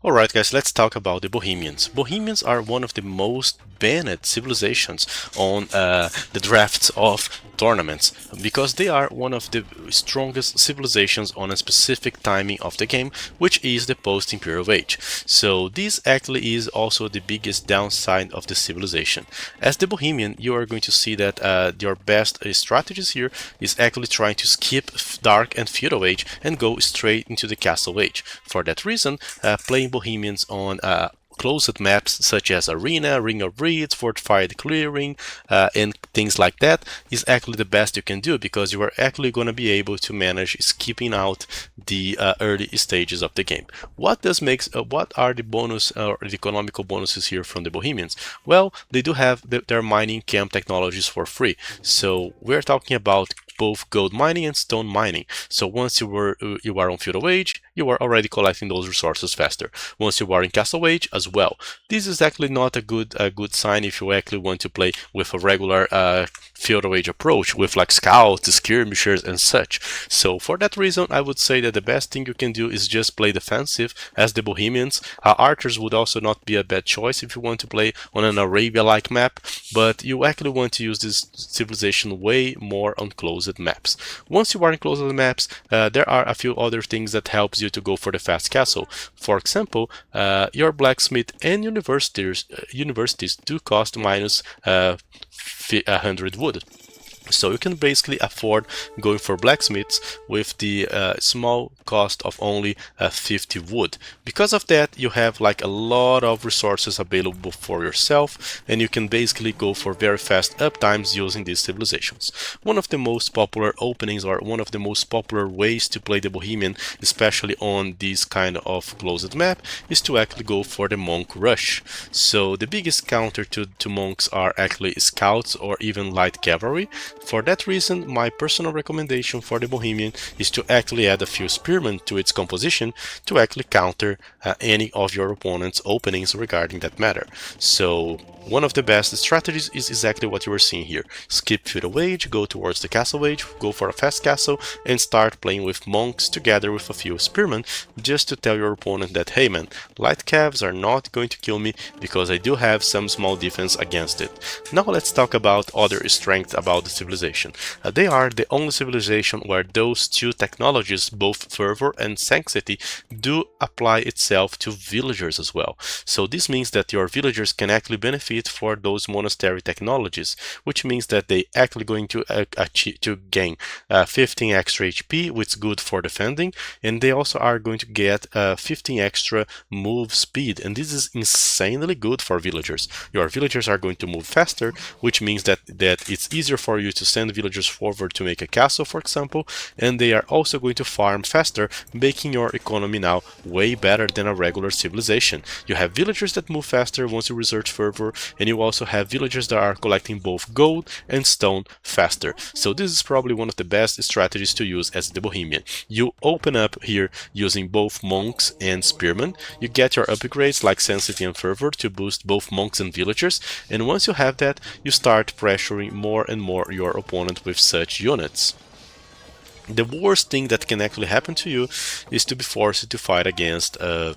Alright guys, let's talk about the Bohemians. Bohemians are one of the most banned civilizations on the drafts of tournaments because they are one of the strongest civilizations on a specific timing of the game, which is the post-imperial age. So this actually is also the biggest downside of the civilization. As the Bohemian, you are going to see that your best strategies here is actually trying to skip dark and feudal age and go straight into the castle age. For that reason, playing Bohemians on closed maps such as Arena, Ring of Reeds, Fortified Clearing, and things like that is actually the best you can do, because you are actually going to be able to manage skipping out the early stages of the game. What are the bonus or the economical bonuses here from the Bohemians? Well, they do have their mining camp technologies for free. So we're talking about both gold mining and stone mining. So once you are on feudal age, you are already collecting those resources faster. Once you are in castle age as well. This is actually not a good sign if you actually want to play with a regular feudal age approach with like scouts, skirmishers, and such. So for that reason, I would say that the best thing you can do is just play defensive as the Bohemians. Archers would also not be a bad choice if you want to play on an Arabia-like map, but you actually want to use this civilization way more on closed maps. Once you are in closed maps, there are a few other things that helps you to go for the fast castle. For example, your blacksmith and universities do cost minus 100 wood. So you can basically afford going for blacksmiths with the small cost of only 50 wood. Because of that, you have like a lot of resources available for yourself, and you can basically go for very fast uptimes using these civilizations. One of the most popular openings, or one of the most popular ways to play the Bohemian, especially on this kind of closed map, is to actually go for the monk rush. So the biggest counter to monks are actually scouts or even light cavalry. For that reason, my personal recommendation for the Bohemian is to actually add a few spearmen to its composition to actually counter any of your opponent's openings regarding that matter. So one of the best strategies is exactly what you are seeing here. Skip feudal age, go towards the castle age, go for a fast castle, and start playing with monks together with a few spearmen, just to tell your opponent that, hey man, light cavs are not going to kill me because I do have some small defense against it. Now let's talk about other strengths about the civilization. They are the only civilization where those two technologies, both fervor and sanctity, do apply itself to villagers as well. So this means that your villagers can actually benefit for those monastery technologies, which means that they actually going to gain 15 extra HP, which is good for defending, and they also are going to get 15 extra move speed, and this is insanely good for villagers. Your villagers are going to move faster, which means that it's easier for you to send villagers forward to make a castle, for example, and they are also going to farm faster, making your economy now way better than a regular civilization. You have villagers that move faster once you research fervor, and you also have villagers that are collecting both gold and stone faster. So this is probably one of the best strategies to use as the Bohemian. You open up here using both monks and spearmen. You get your upgrades like Sanctity and Fervor to boost both monks and villagers, and once you have that, you start pressuring more and more your opponent with such units. The worst thing that can actually happen to you is to be forced to fight against a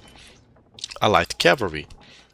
light cavalry.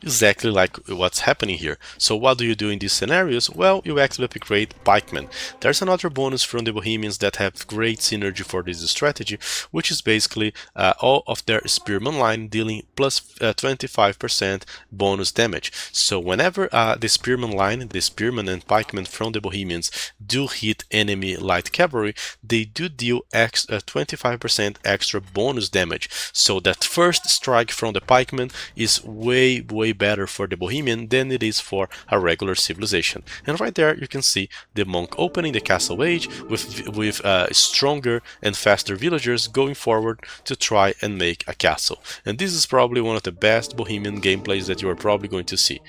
Exactly like what's happening here. So what do you do in these scenarios? Well, you actually upgrade pikemen. There's another bonus from the Bohemians that have great synergy for this strategy, which is basically all of their spearman line dealing plus 25% bonus damage. So whenever the spearman line, the spearmen and pikemen from the Bohemians do hit enemy light cavalry, they do deal 25% extra bonus damage. So that first strike from the pikemen is way better for the Bohemian than it is for a regular civilization. And right there you can see the monk opening the castle age with stronger and faster villagers going forward to try and make a castle. And this is probably one of the best Bohemian gameplays that you are probably going to see.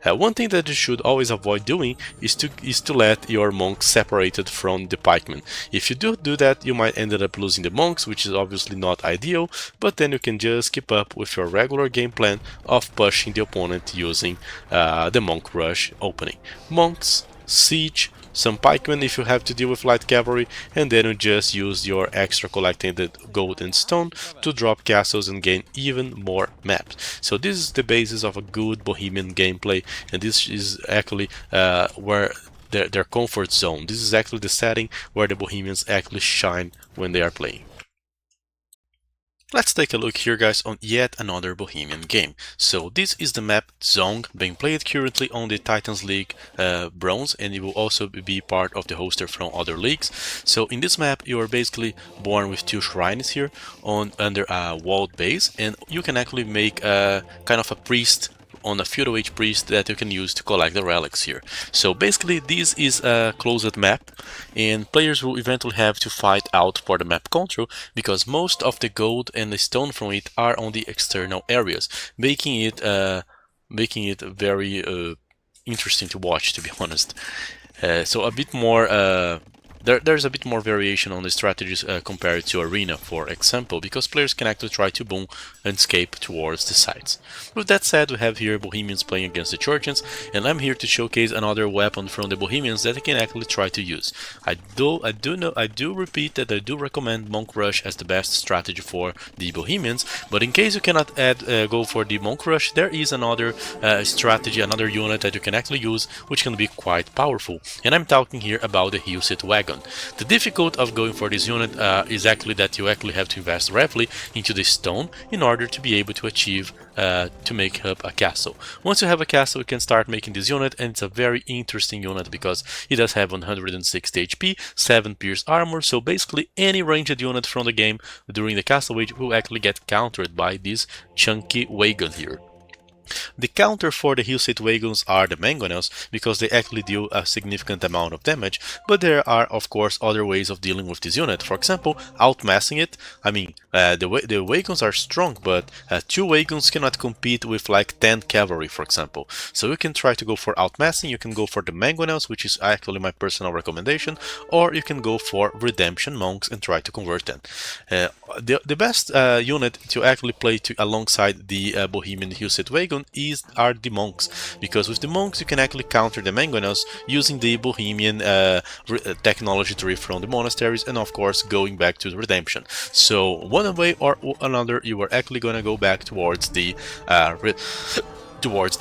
One thing that you should always avoid doing is to let your monks separated from the pikemen. If you do that, you might end up losing the monks, which is obviously not ideal, but then you can just keep up with your regular game plan of pushing the opponent using the monk rush opening. Monks, siege, some pikemen if you have to deal with light cavalry, and then you just use your extra collected gold and stone to drop castles and gain even more maps. So this is the basis of a good Bohemian gameplay, and this is actually where their comfort zone. This is actually the setting where the Bohemians actually shine when they are playing. Let's take a look here, guys, on yet another Bohemian game. So this is the map Zong, being played currently on the Titans League Bronze, and it will also be part of the hoster from other leagues. So in this map, you are basically born with two shrines here on under a walled base, and you can actually make a kind of a priest on a feudal age priest that you can use to collect the relics here. So basically this is a closed map, and players will eventually have to fight out for the map control because most of the gold and the stone from it are on the external areas, making it very interesting to watch, to be honest. So a bit more there's a bit more variation on the strategies compared to Arena, for example, because players can actually try to boom and escape towards the sides. With that said, we have here Bohemians playing against the Georgians, and I'm here to showcase another weapon from the Bohemians that they can actually try to use. I do repeat that I do recommend Monk Rush as the best strategy for the Bohemians, but in case you cannot go for the Monk Rush, there is another strategy, another unit that you can actually use, which can be quite powerful, and I'm talking here about the Hilsit Wagon. The difficulty of going for this unit is actually that you actually have to invest heavily into the stone in order to be able to achieve to make up a castle. Once you have a castle, you can start making this unit, and it's a very interesting unit because it does have 160 HP, 7 pierce armor, so basically any ranged unit from the game during the castle age will actually get countered by this chunky wagon here. The counter for the Hilsit wagons are the mangonels because they actually deal a significant amount of damage, but there are of course other ways of dealing with this unit. For example, outmassing it. I mean, the wagons are strong, but 2 wagons cannot compete with like 10 cavalry, for example. So you can try to go for outmassing, you can go for the mangonels, which is actually my personal recommendation, or you can go for redemption monks and try to convert them. The best unit to actually play alongside the Bohemian Hilsit wagon are the monks, because with the monks you can actually counter the mangonels using the Bohemian technology tree from the monasteries, and of course going back to the redemption. So one way or another you are actually gonna go back towards the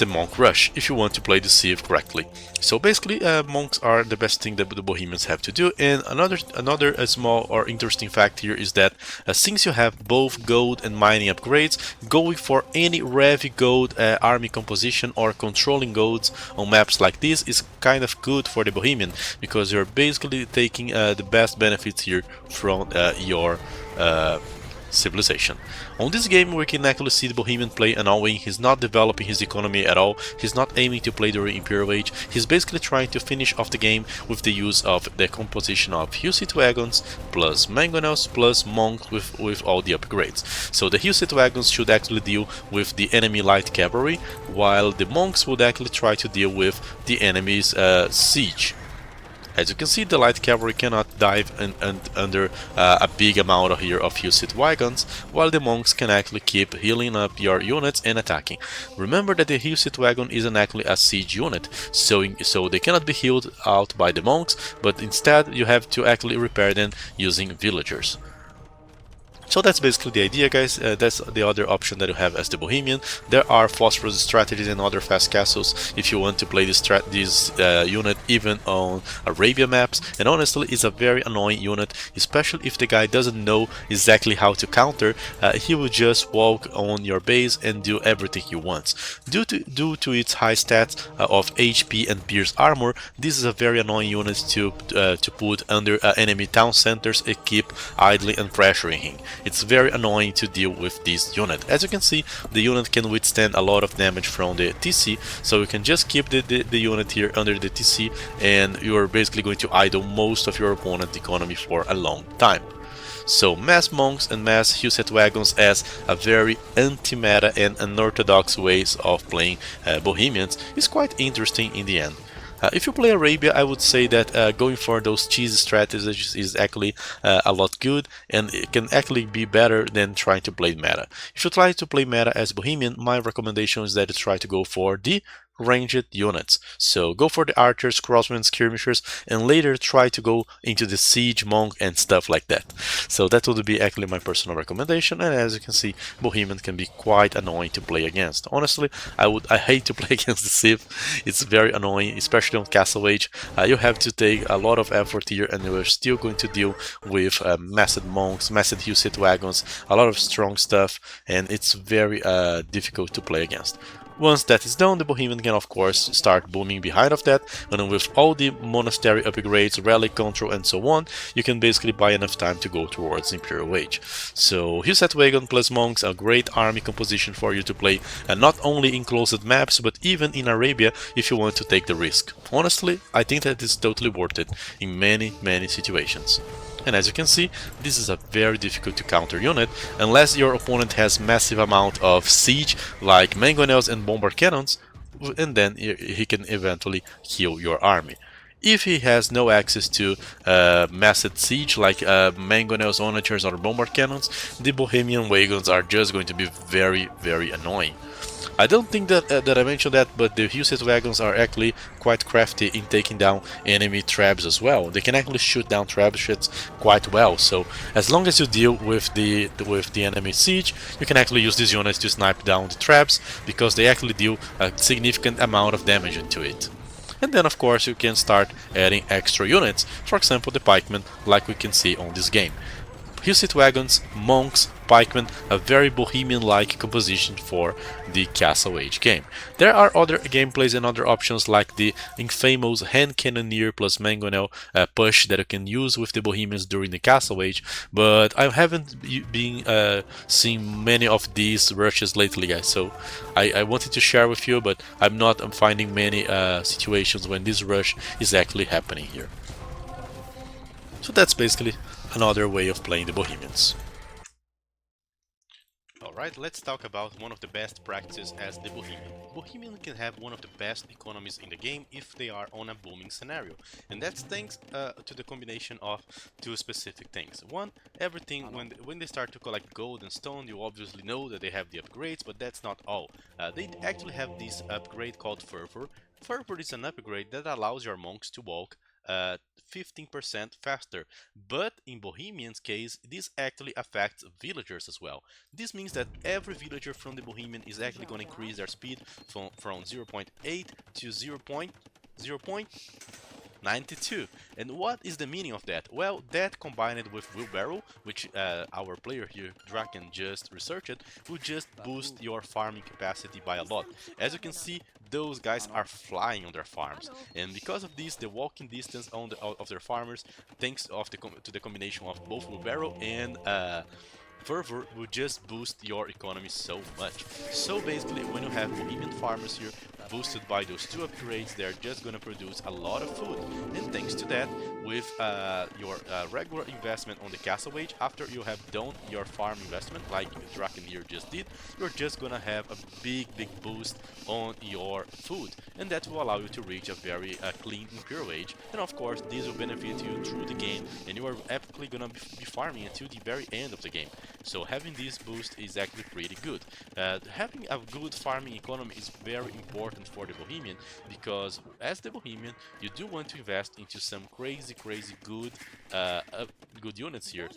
monk rush if you want to play the Civ correctly. So basically monks are the best thing that the Bohemians have to do. And another small or interesting fact here is that since you have both gold and mining upgrades, going for any heavy gold army composition or controlling golds on maps like this is kind of good for the Bohemian, because you're basically taking the best benefits here from your civilization. On this game we can actually see the Bohemian play an all-in. He's not developing his economy at all, he's not aiming to play during Imperial Age, he's basically trying to finish off the game with the use of the composition of Hilsit wagons plus mangonels plus monks with all the upgrades. So the Hilsit wagons should actually deal with the enemy light cavalry, while the monks would actually try to deal with the enemy's siege. As you can see, the light cavalry cannot dive under a big amount of Hilsit wagons, while the monks can actually keep healing up your units and attacking. Remember that the Hilsit wagon isn't actually a siege unit, so they cannot be healed out by the monks, but instead you have to actually repair them using villagers. So that's basically the idea, guys. That's the other option that you have as the Bohemian. There are phosphorus strategies and other fast castles if you want to play this unit even on Arabia maps, and honestly it's a very annoying unit, especially if the guy doesn't know exactly how to counter. He will just walk on your base and do everything he wants. Due to its high stats of HP and pierce armor, this is a very annoying unit to put under enemy town centers and keep idling and pressuring him. It's very annoying to deal with this unit. As you can see, the unit can withstand a lot of damage from the TC, so you can just keep the unit here under the TC, and you are basically going to idle most of your opponent's economy for a long time. So mass monks and mass Hilsit wagons as a very anti-meta and unorthodox ways of playing Bohemians is quite interesting in the end. If you play Arabia, I would say that going for those cheese strategies is actually a lot good, and it can actually be better than trying to play meta. If you try to play meta as Bohemian, my recommendation is that you try to go for the ranged units. So go for the archers, crossmen, skirmishers, and later try to go into the siege, monk, and stuff like that. So that would be actually my personal recommendation. And as you can see, Bohemian can be quite annoying to play against. Honestly, I hate to play against the Civ. It's very annoying, especially on Castle Age. You have to take a lot of effort here, and you're still going to deal with massive monks, massive Hussite wagons, a lot of strong stuff, and it's very difficult to play against. Once that is done, the Bohemian can of course start booming behind of that, and then with all the monastery upgrades, relic control, and so on, you can basically buy enough time to go towards Imperial Age. So Hussite Wagon plus Monks, a great army composition for you to play, and not only in closed maps, but even in Arabia if you want to take the risk. Honestly, I think that is totally worth it in many situations. And as you can see, this is a very difficult to counter unit unless your opponent has massive amount of siege like mangonels and bomber cannons, and then he can eventually kill your army. If he has no access to massive siege like mangonels, onagers, or bomber cannons, the Bohemian wagons are just going to be very annoying. I don't think that I mentioned that, but the Hussite wagons are actually quite crafty in taking down enemy traps as well. They can actually shoot down trebuchets quite well. So as long as you deal with the enemy siege, you can actually use these units to snipe down the traps because they actually deal a significant amount of damage into it. And then of course you can start adding extra units, for example the pikemen, like we can see on this game. Hussite wagons, monks, pikemen, a very Bohemian-like composition for the Castle Age game. There are other gameplays and other options like the infamous hand cannoneer plus mangonel push that you can use with the Bohemians during the Castle Age, but I haven't been seeing many of these rushes lately, guys, so I wanted to share with you, but I'm not finding many situations when this rush is actually happening here. So that's basically another way of playing the Bohemians. Alright, let's talk about one of the best practices as the Bohemian. Bohemian can have one of the best economies in the game if they are on a booming scenario. And that's thanks to the combination of two specific things. One, everything, when they start to collect gold and stone, you obviously know that they have the upgrades, but that's not all. They actually have this upgrade called Fervor. Fervor is an upgrade that allows your monks to walk 15% faster, but in Bohemian's case, this actually affects villagers as well. This means that every villager from the Bohemian is actually going to increase their speed from 0.8 to 0.92. And what is the meaning of that? Well, that combined with wheelbarrow, which our player here, Draken, just researched, will just boost your farming capacity by a lot. As you can see, those guys are flying on their farms, and because of this, the walking distance of their farmers, thanks to the combination of both wheelbarrow and Fervor will just boost your economy so much. So basically, when you have Bohemian farmers here, boosted by those two upgrades, they're just gonna produce a lot of food. And thanks to that, with your regular investment on the Castle Age, after you have done your farm investment, like Draken here just did, you're just gonna have a big boost on your food. And that will allow you to reach a very clean Imperial Age. And of course, this will benefit you through the game, and you are epically gonna be farming until the very end of the game. So having this boost is actually pretty good. Having a good farming economy is very important for the Bohemian, because as the Bohemian, you do want to invest into some crazy good good units here,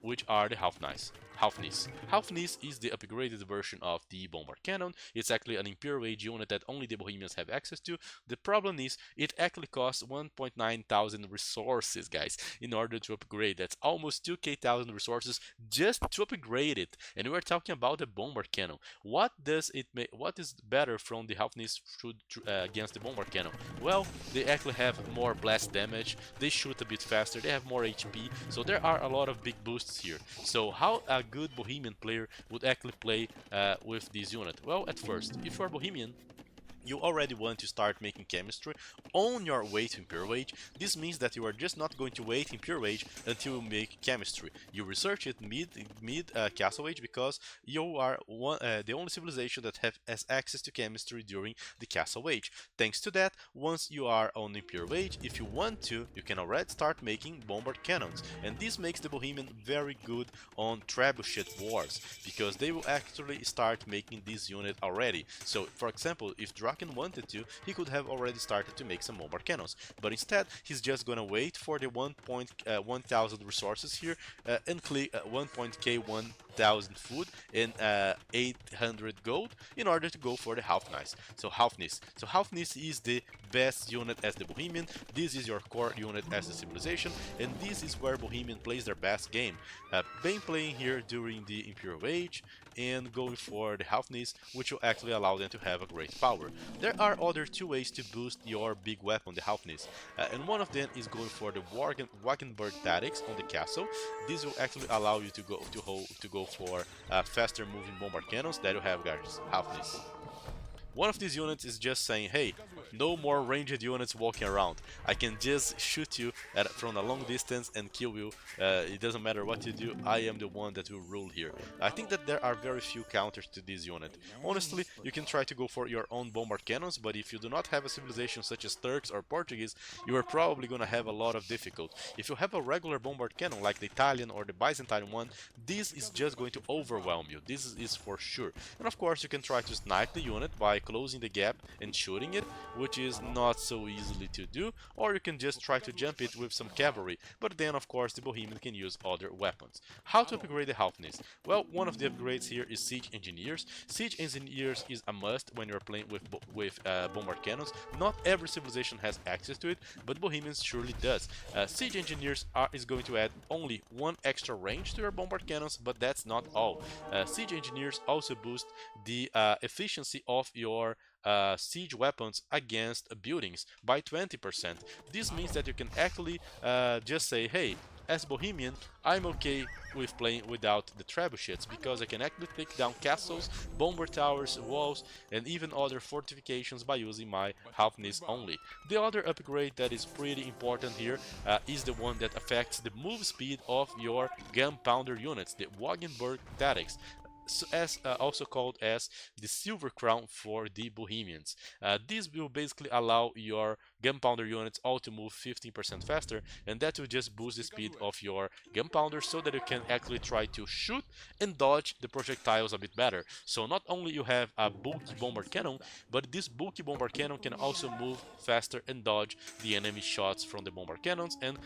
which are the Halfnice. Halfnice is the upgraded version of the Bomber Cannon. It's actually an Imperial Age unit that only the Bohemians have access to. The problem is, it actually costs 1.9 thousand resources, guys, in order to upgrade. That's almost 2k thousand resources just to upgrade it. And we're talking about the Bomber Cannon. What does it make? What is better from the Halfnice against the Bomber Cannon? Well, they actually have more blast damage, they shoot a bit faster, they have more HP, so there are a lot of big boosts here. So how a good Bohemian player would actually play with this unit? Well, at first, if you're Bohemian, you already want to start making chemistry on your way to Imperial Age. This means that you are just not going to wait Imperial Age until you make chemistry. You research it mid Castle Age, because you are the only civilization that has access to chemistry during the Castle Age. Thanks to that, once you are on Imperial Age, if you want to, you can already start making bomber cannons. And this makes the Bohemian very good on trebuchet wars, because they will actually start making this unit already. So for example, if Mark and wanted to, he could have already started to make some bombard cannons. But instead, he's just gonna wait for the 1,000 resources here and click 1.k 1,000 food and 800 gold in order to go for the Halfnice. So Halfnice is the best unit as the Bohemian. This is your core unit as the Civilization, and this is where Bohemian plays their best game. Been playing here during the Imperial Age and going for the Halfnice, which will actually allow them to have a great power. There are other two ways to boost your big weapon, the Halfnice, and one of them is going for the Wagenburg Tactics on the castle. This will actually allow you to go for faster moving bombard cannons that you have, guys. Halfnice. One of these units is just saying, hey, no more ranged units walking around. I can just shoot you from a long distance and kill you. It doesn't matter what you do, I am the one that will rule here. I think that there are very few counters to this unit. Honestly, you can try to go for your own bombard cannons, but if you do not have a civilization such as Turks or Portuguese, you are probably gonna have a lot of difficulty. If you have a regular bombard cannon like the Italian or the Byzantine one, this is just going to overwhelm you. This is for sure. And of course, you can try to snipe the unit by closing the gap and shooting it, which is not so easily to do, or you can just try to jump it with some cavalry, but then of course the Bohemian can use other weapons. How to upgrade the Halfnice? Well, one of the upgrades here is Siege Engineers. Siege Engineers is a must when you're playing with bombard cannons. Not every civilization has access to it, but Bohemians surely does. Siege Engineers is going to add only one extra range to your bombard cannons, but that's not all. Siege Engineers also boost the efficiency of your siege weapons against buildings by 20%. This means that you can actually just say, hey, as Bohemian, I'm okay with playing without the trebuchets because I can actually take down castles, bomber towers, walls, and even other fortifications by using my Halfnice only. The other upgrade that is pretty important here is the one that affects the move speed of your gunpowder units, the Wagenburg Tactics. Also called as the Silver Crown for the Bohemians. This will basically allow your gunpowder units all to move 15% faster, and that will just boost the speed of your gunpowder so that you can actually try to shoot and dodge the projectiles a bit better. So not only you have a bulky bombard cannon, but this bulky bombard cannon can also move faster and dodge the enemy shots from the bombard cannons and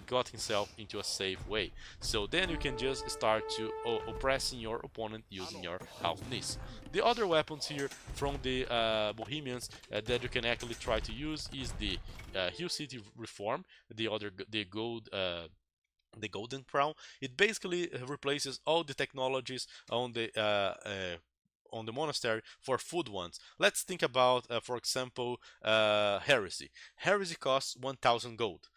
got himself into a safe way. So then you can just start to oppressing your opponent using your Halfnice. The other weapons here from the Bohemians that you can actually try to use is the Hill City Reform, the Golden Crown. It basically replaces all the technologies on the monastery for food ones. Let's think about, for example, heresy. Heresy costs 1,000 gold.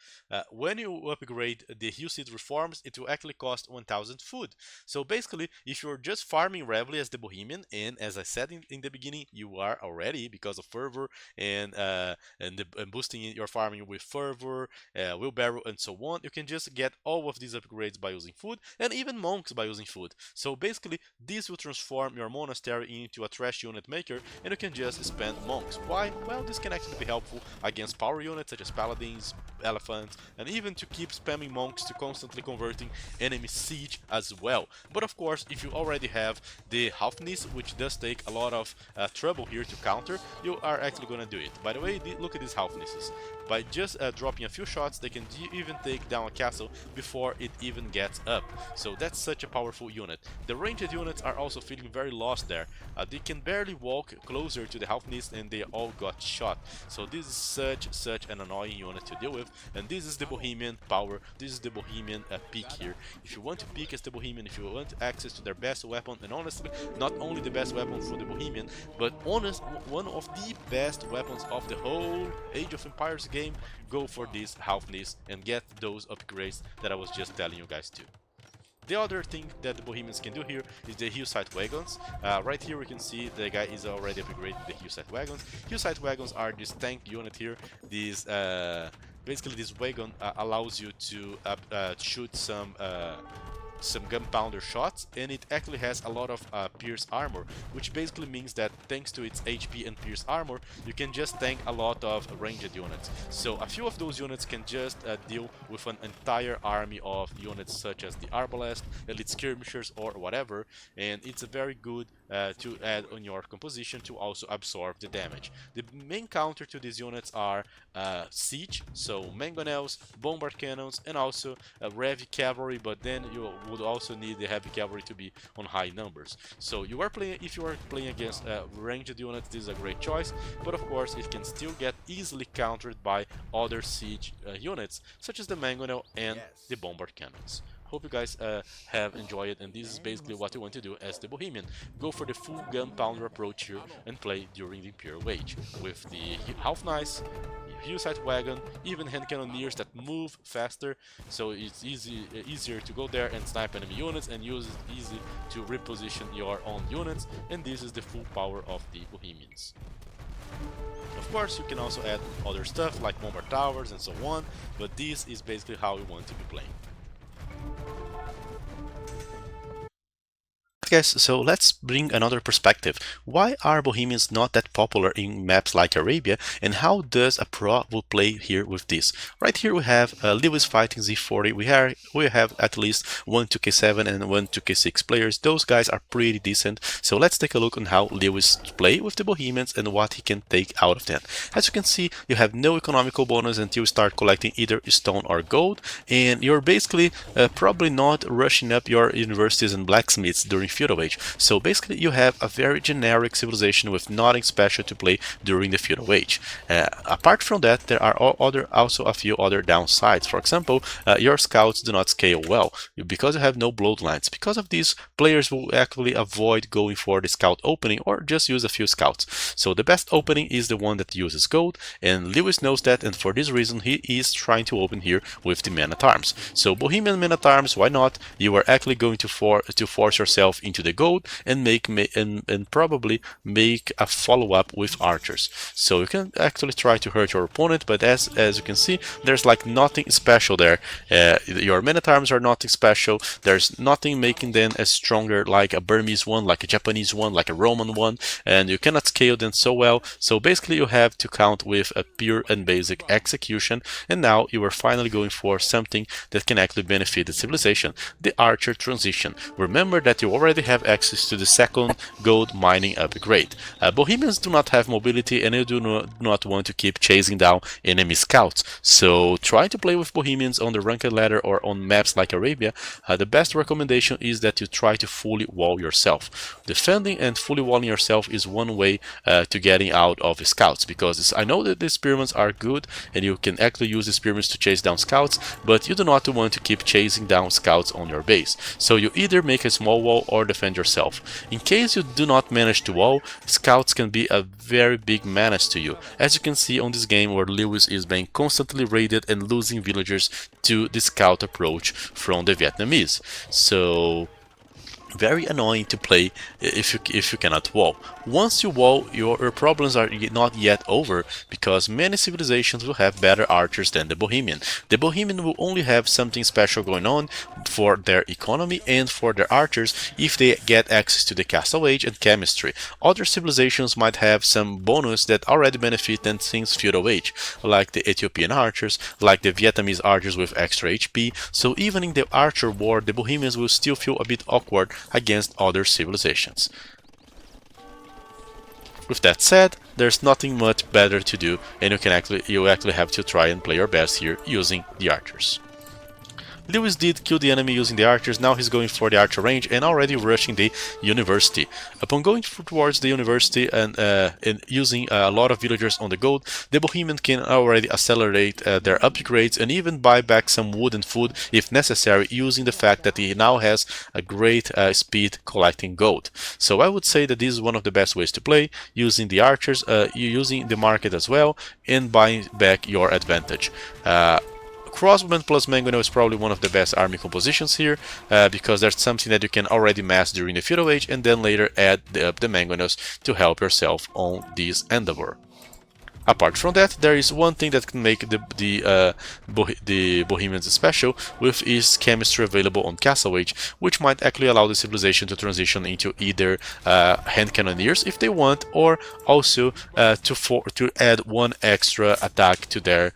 When you upgrade the Hill City Reforms, it will actually cost 1,000 food. So basically, if you're just farming Reveille as the Bohemian, and as I said in the beginning, you are already because of fervor and boosting your farming with fervor, wheelbarrow, and so on, you can just get all of these upgrades by using food, and even monks by using food. So basically, this will transform your monastery into a trash unit maker, and you can just spend monks. Why? Well, this can actually be helpful against power units such as paladins, elephants, and even to keep spamming monks to constantly converting enemy siege as well. But of course, if you already have the Halfnice, which does take a lot of trouble here to counter, you are actually gonna do it. By the way, look at these Halfnices. By just dropping a few shots, they can even take down a castle before it even gets up. So that's such a powerful unit. The ranged units are also feeling very lost there. They can barely walk closer to the Halfnice and they all got shot. So this is such an annoying unit to deal with, and this is the Bohemian power. This is the Bohemian peak here. If you want to peak as the Bohemian, if you want access to their best weapon, and honestly, not only the best weapon for the Bohemian, but one of the best weapons of the whole Age of Empires game, go for this Halfnice and get those upgrades that I was just telling you guys to. The other thing that the Bohemians can do here is the Hillside Wagons. Right here we can see the guy is already upgraded the Hillside Wagons. Hillside Wagons are this tank unit here. These basically this wagon allows you to shoot some gunpowder shots, and it actually has a lot of pierce armor, which basically means that thanks to its HP and pierce armor, you can just tank a lot of ranged units. So a few of those units can just deal with an entire army of units such as the Arbalest, Elite Skirmishers, or whatever, and it's a very good to add on your composition to also absorb the damage. The main counter to these units are siege, so mangonels, bombard cannons, and also heavy cavalry, but then you would also need the heavy cavalry to be on high numbers. So you are playing, if you are playing against ranged units, this is a great choice, but of course it can still get easily countered by other siege units, such as the mangonel and the bombard cannons. Hope you guys have enjoyed it, and this is basically what you want to do as the Bohemian. Go for the full gunpowder approach here and play during the Imperial Age with the half nice hillside wagon, even hand cannoneers that move faster, so it's easier to go there and snipe enemy units, and use it easy to reposition your own units, and this is the full power of the Bohemians. Of course, you can also add other stuff like bombard towers and so on, but this is basically how we want to be playing. Guys, so let's bring another perspective. Why are Bohemians not that popular in maps like Arabia, and how does a pro will play here with this? Right here we have Lewis fighting Z40. We have at least one 2k7 and one 2k6 players. Those guys are pretty decent. So let's take a look on how Lewis play with the Bohemians and what he can take out of them. As you can see, you have no economical bonus until you start collecting either stone or gold, and you're basically probably not rushing up your universities and blacksmiths during feudal age. So basically you have a very generic civilization with nothing special to play during the feudal age. Apart from that, there are also a few other downsides. For example, your scouts do not scale well because you have no bloodlines. Because of this, players will actually avoid going for the scout opening or just use a few scouts. So the best opening is the one that uses gold, and Lewis knows that, and for this reason he is trying to open here with the men-at-arms. So Bohemian men-at-arms, why not? You are actually going to force yourself into the gold and probably make a follow-up with archers. So you can actually try to hurt your opponent, but as you can see, there's like nothing special there. Your men-at-arms are nothing special. There's nothing making them as stronger like a Burmese one, like a Japanese one, like a Roman one, and you cannot scale them so well. So basically you have to count with a pure and basic execution, and now you are finally going for something that can actually benefit the civilization, the archer transition. Remember that you already have access to the second gold mining upgrade. Bohemians do not have mobility, and you do not want to keep chasing down enemy scouts, so try to play with Bohemians on the ranked ladder or on maps like Arabia. The best recommendation is that you try to fully wall yourself. Defending and fully walling yourself is one way to getting out of scouts, because I know that the experiments are good and you can actually use experiments to chase down scouts, but you do not want to keep chasing down scouts on your base. So you either make a small wall or defend yourself. In case you do not manage to wall, scouts can be a very big menace to you, as you can see on this game where Lewis is being constantly raided and losing villagers to the scout approach from the Vietnamese. So very annoying to play if you cannot wall. Once you wall, your problems are not yet over, because many civilizations will have better archers than the Bohemian. The Bohemian will only have something special going on for their economy and for their archers if they get access to the castle age and chemistry. Other civilizations might have some bonus that already benefit them since feudal age, like the Ethiopian archers, like the Vietnamese archers with extra HP. So even in the archer war, the Bohemians will still feel a bit awkward against other civilizations. With that said, there's nothing much better to do, and you actually have to try and play your best here using the archers. Lewis did kill the enemy using the archers. Now he's going for the archer range and already rushing the university. Upon going towards the university and using a lot of villagers on the gold, the Bohemian can already accelerate their upgrades and even buy back some wood and food if necessary, using the fact that he now has a great speed collecting gold. So I would say that this is one of the best ways to play, using the archers, using the market as well, and buying back your advantage. Crossbowman plus Mangonel is probably one of the best army compositions here, because that's something that you can already mass during the feudal age and then later add the Mangonels to help yourself on this endeavor. Apart from that, there is one thing that can make the Bohemians special, with is chemistry available on Castle Age, which might actually allow the civilization to transition into either hand cannoneers if they want, or also to add one extra attack to their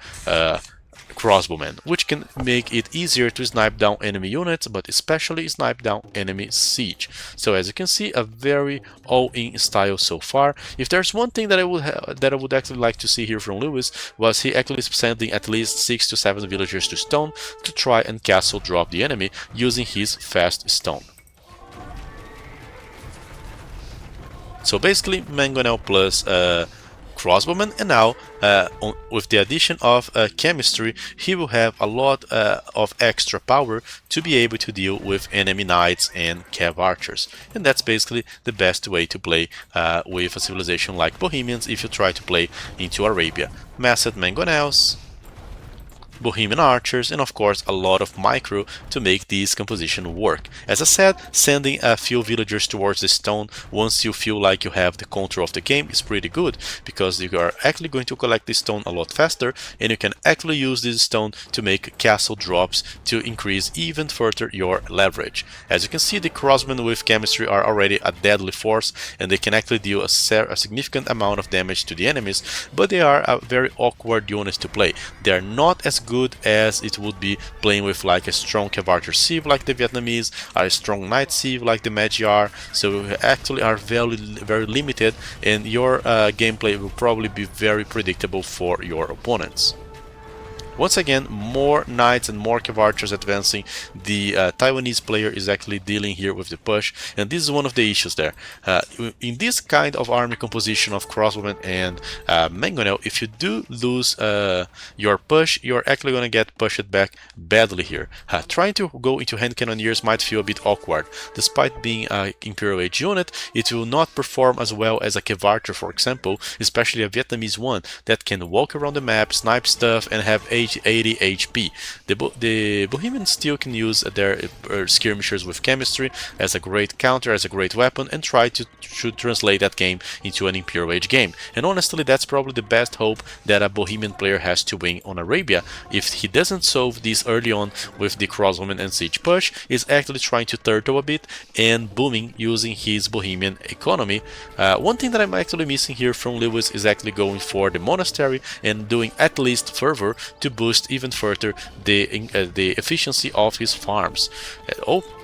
crossbowmen, which can make it easier to snipe down enemy units, but especially snipe down enemy siege. So as you can see, a very all-in style so far. If there's one thing that I would actually like to see here from Lewis, was he actually sending at least 6 to 7 villagers to stone to try and castle drop the enemy using his fast stone. So basically mangonel plus crossbowman, and now with the addition of chemistry, he will have a lot of extra power to be able to deal with enemy knights and cav archers, and that's basically the best way to play with a civilization like Bohemians if you try to play into Arabia. Massed mangonels, Bohemian archers, and of course a lot of micro to make this composition work. As I said, sending a few villagers towards the stone once you feel like you have the control of the game is pretty good, because you are actually going to collect the stone a lot faster, and you can actually use this stone to make castle drops to increase even further your leverage. As you can see, the crossmen with chemistry are already a deadly force, and they can actually deal a significant amount of damage to the enemies, but they are a very awkward unit to play. They are not as good as it would be playing with like a strong cav archer civ like the Vietnamese, or a strong knight civ like the Magyar, so you actually are very limited, and your gameplay will probably be very predictable for your opponents. Once again, more knights and more cav archers advancing. The Taiwanese player is actually dealing here with the push, and this is one of the issues there. In this kind of army composition of crossbowmen and mangonel, if you do lose your push, you're actually going to get pushed back badly here. Trying to go into hand cannoneers might feel a bit awkward. Despite being an Imperial Age unit, it will not perform as well as a cav archer, for example, especially a Vietnamese one that can walk around the map, snipe stuff, and have 80 HP. The Bohemians still can use their skirmishers with chemistry as a great counter, as a great weapon, and try to translate that game into an Imperial Age game. And honestly, that's probably the best hope that a Bohemian player has to win on Arabia. If he doesn't solve this early on with the crossbowman and siege push, is actually trying to turtle a bit and booming using his Bohemian economy. One thing that I'm actually missing here from Lewis is actually going for the monastery and doing at least fervor to boost even further the efficiency of his farms.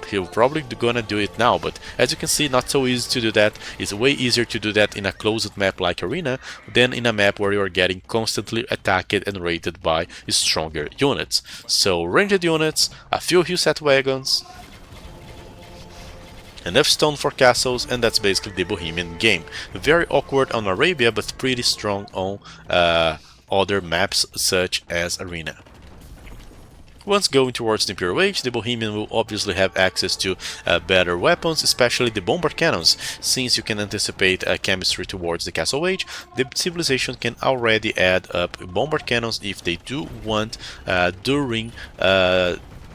He'll probably gonna do it now, but as you can see, not so easy to do that. It's way easier to do that in a closed map like Arena than in a map where you're getting constantly attacked and raided by stronger units. So ranged units, a few Hillset wagons, enough stone for castles, and that's basically the Bohemian game. Very awkward on Arabia, but pretty strong on other maps such as Arena. Once going towards the Imperial Age, the Bohemian will obviously have access to better weapons, especially the bombard cannons. Since you can anticipate chemistry towards the Castle Age, the civilization can already add up bombard cannons if they do want during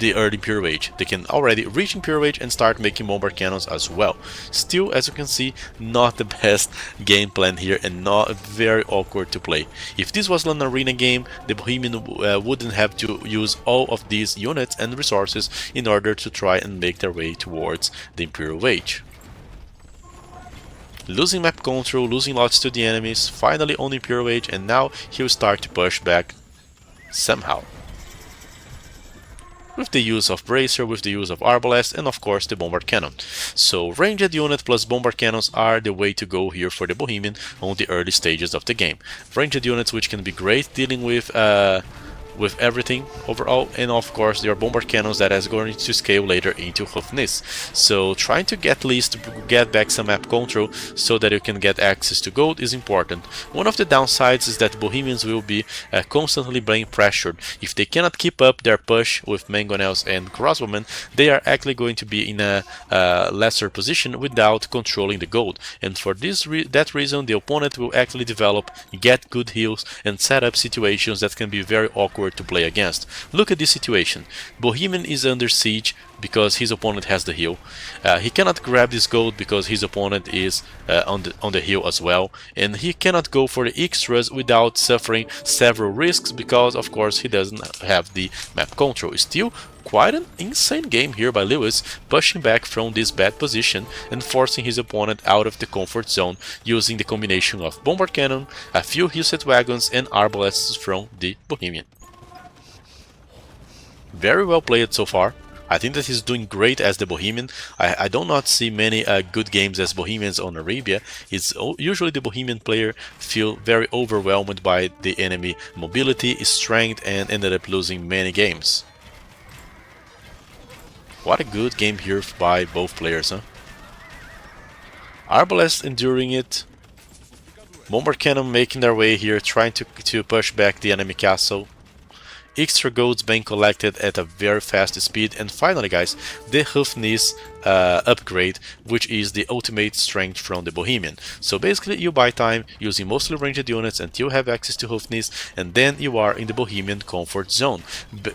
the early Imperial Age. They can already reach Imperial Age and start making bombard cannons as well. Still, as you can see, not the best game plan here, and not very awkward to play. If this was an arena game, the Bohemian wouldn't have to use all of these units and resources in order to try and make their way towards the Imperial Age. Losing map control, losing lots to the enemies, finally on Imperial Age, and now he'll start to push back somehow, with the use of Bracer, with the use of Arbalest, and of course the Bombard Cannon. So ranged unit plus Bombard Cannons are the way to go here for the Bohemian on the early stages of the game. Ranged units which can be great dealing with everything overall, and of course your bombard cannons that is going to scale later into Hoofnis. So trying to at least get back some map control so that you can get access to gold is important. One of the downsides is that Bohemians will be constantly being pressured. If they cannot keep up their push with mangonels and crossbowmen, they are actually going to be in a lesser position without controlling the gold, and for that reason the opponent will actually develop, get good heals, and set up situations that can be very awkward to play against. Look at this situation. Bohemian is under siege because his opponent has the heal. He cannot grab this gold because his opponent is on the heal as well, and he cannot go for the extras without suffering several risks because of course he doesn't have the map control. Still, quite an insane game here by Lewis, pushing back from this bad position and forcing his opponent out of the comfort zone using the combination of bombard cannon, a few Hillset wagons, and arbalests from the Bohemian. Very well played so far. I think that he's doing great as the Bohemian. I do not see many good games as Bohemians on Arabia. Usually the Bohemian player feel very overwhelmed by the enemy mobility, strength, and ended up losing many games. What a good game here by both players, huh? Arbalest enduring it. Bombard Cannon making their way here, trying to push back the enemy castle. Extra golds being collected at a very fast speed, and finally guys, the Hoofknees upgrade, which is the ultimate strength from the Bohemian. So basically you buy time using mostly ranged units until you have access to Hoofknees, and then you are in the Bohemian comfort zone,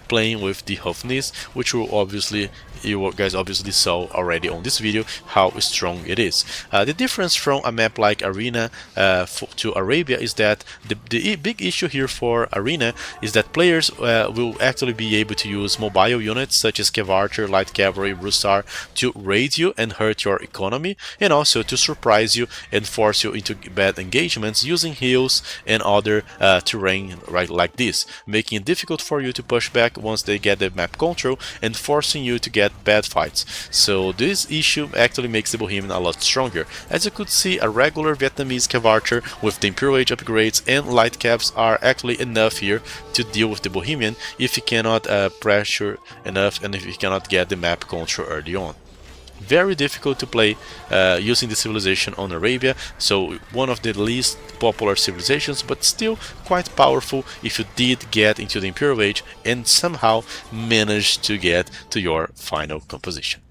playing with the Hoofknees, which will obviously you guys obviously saw already on this video how strong it is. The difference from a map like Arena to Arabia is that the big issue here for Arena is that players will actually be able to use mobile units such as Cav Archer, Light Cavalry, Russar to raid you and hurt your economy, and also to surprise you and force you into bad engagements using hills and other terrain right like this, making it difficult for you to push back once they get the map control and forcing you to get bad fights. So this issue actually makes the Bohemian a lot stronger. As you could see, a regular Vietnamese Cav Archer with the Imperial Age upgrades and light cavs are actually enough here to deal with the Bohemian if you cannot pressure enough and if you cannot get the map control early on. Very difficult to play using the civilization on Arabia, so one of the least popular civilizations, but still quite powerful if you did get into the Imperial Age and somehow manage to get to your final composition.